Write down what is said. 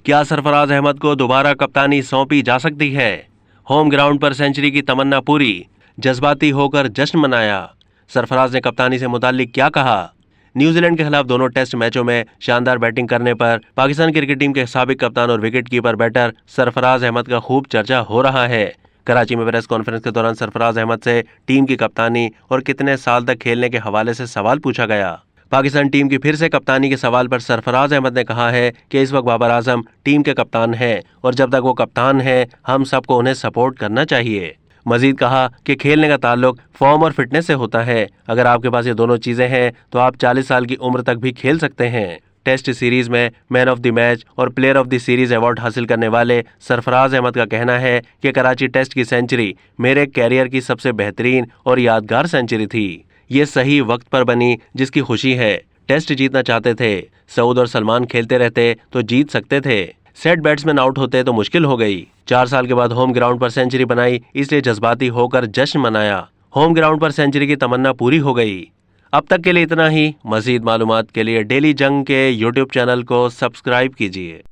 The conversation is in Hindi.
क्या सरफराज अहमद को दोबारा कप्तानी सौंपी जा सकती है? होम ग्राउंड पर सेंचुरी की तमन्ना पूरी, जज्बाती होकर जश्न मनाया। सरफराज ने कप्तानी से मुताल्लिक क्या कहा? न्यूजीलैंड के खिलाफ दोनों टेस्ट मैचों में शानदार बैटिंग करने पर पाकिस्तान क्रिकेट टीम के साबिक कप्तान और विकेटकीपर बैटर सरफराज अहमद का खूब चर्चा हो रहा है। कराची में प्रेस कॉन्फ्रेंस के दौरान सरफराज अहमद से टीम की कप्तानी और कितने साल तक खेलने के हवाले से सवाल पूछा गया। पाकिस्तान टीम की फिर से कप्तानी के सवाल पर सरफराज अहमद ने कहा है कि इस वक्त बाबर आजम टीम के कप्तान हैं और जब तक वो कप्तान हैं हम सबको उन्हें सपोर्ट करना चाहिए। मजीद कहा कि खेलने का ताल्लुक फॉर्म और फिटनेस से होता है। अगर आपके पास ये दोनों चीजें हैं तो आप 40 साल की उम्र तक भी खेल सकते हैं। टेस्ट सीरीज में मैन ऑफ द मैच और player of the series award हासिल करने वाले सरफराज अहमद का कहना है कि कराची टेस्ट की सेंचुरी मेरे कैरियर की सबसे बेहतरीन और यादगार सेंचुरी थी। ये सही वक्त पर बनी जिसकी खुशी है। टेस्ट जीतना चाहते थे, सऊद और सलमान खेलते रहते तो जीत सकते थे। सेट बैट्समैन आउट होते तो मुश्किल हो गई। 4 साल के बाद होम ग्राउंड पर सेंचुरी बनाई, इसलिए जज्बाती होकर जश्न मनाया। होम ग्राउंड पर सेंचुरी की तमन्ना पूरी हो गई। अब तक के लिए इतना ही। मजीद मालूमात के लिए डेली जंग के यूट्यूब चैनल को सब्सक्राइब कीजिए।